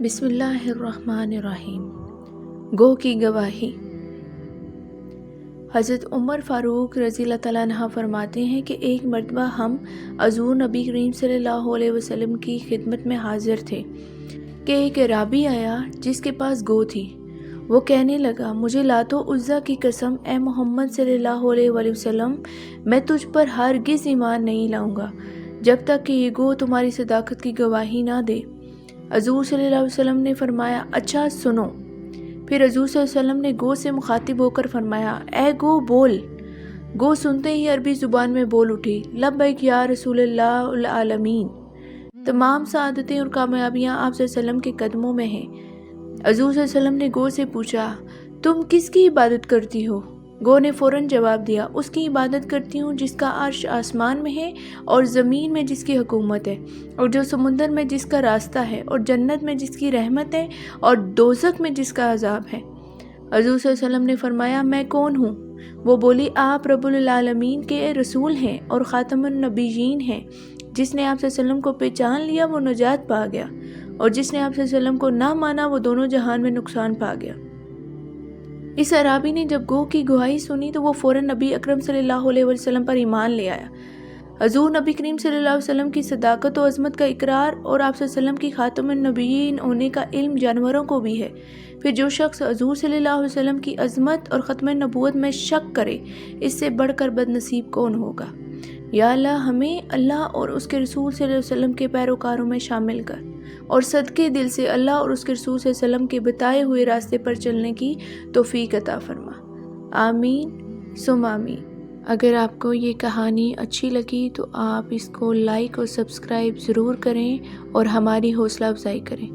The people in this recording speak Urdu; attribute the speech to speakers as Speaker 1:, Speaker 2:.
Speaker 1: بسم اللہ الرحمن الرحیم۔ گو کی گواہی۔ حضرت عمر فاروق رضی اللہ تعالیٰ عنہ فرماتے ہیں کہ ایک مرتبہ ہم حضور نبی کریم صلی اللہ علیہ وسلم کی خدمت میں حاضر تھے کہ ایک اعرابی آیا جس کے پاس گو تھی۔ وہ کہنے لگا، مجھے لات و عزیٰ کی قسم اے محمد صلی اللہ علیہ وآلہ وسلم، میں تجھ پر ہرگز ایمان نہیں لاؤں گا جب تک کہ یہ گو تمہاری صداقت کی گواہی نہ دے۔ حضور صلی اللہ علیہ وسلم نے فرمایا، اچھا سنو۔ پھر حضور صلی اللہ علیہ وسلم نے گو سے مخاطب ہو کر فرمایا، اے گو بول۔ گو سنتے ہی عربی زبان میں بول اٹھی، لبیک یا رسول اللہ العالمین۔ تمام سعادتیں اور کامیابیاں آپ صلی اللہ علیہ وسلم کے قدموں میں ہیں۔ حضور صلی اللہ علیہ وسلم نے گو سے پوچھا، تم کس کی عبادت کرتی ہو؟ گو نے فوراً جواب دیا، اس کی عبادت کرتی ہوں جس کا عرش آسمان میں ہے اور زمین میں جس کی حکومت ہے، اور جو سمندر میں جس کا راستہ ہے، اور جنت میں جس کی رحمت ہے اور دوزخ میں جس کا عذاب ہے۔ حضور صلی اللہ علیہ وسلم نے فرمایا، میں کون ہوں؟ وہ بولی، آپ رب العالمین کے رسول ہیں اور خاتم النبیین ہیں۔ جس نے آپ صلی اللہ علیہ وسلم کو پہچان لیا وہ نجات پا گیا، اور جس نے آپ صلی اللہ علیہ وسلم کو نہ مانا وہ دونوں جہان میں نقصان پا گیا۔ اس اعرابی نے جب گو کی گواہی سنی تو وہ فوراً نبی اکرم صلی اللہ علیہ وسلم پر ایمان لے آیا۔ حضور نبی کریم صلی اللہ علیہ وسلم کی صداقت و عظمت کا اقرار اور آپ صلی اللہ علیہ وسلم کی خاتم النبیین ہونے کا علم جانوروں کو بھی ہے۔ پھر جو شخص حضور صلی اللہ علیہ وسلم کی عظمت اور ختم نبوت میں شک کرے، اس سے بڑھ کر بد نصیب کون ہوگا؟ یا اللہ، ہمیں اللہ اور اس کے رسول صلی اللہ علیہ وسلم کے پیروکاروں میں شامل کر، اور صدقے دل سے اللہ اور اس کے رسول صلی اللہ علیہ وسلم کے بتائے ہوئے راستے پر چلنے کی توفیق عطا فرما۔ آمین ثم آمین۔ اگر آپ کو یہ کہانی اچھی لگی تو آپ اس کو لائک اور سبسکرائب ضرور کریں اور ہماری حوصلہ افزائی کریں۔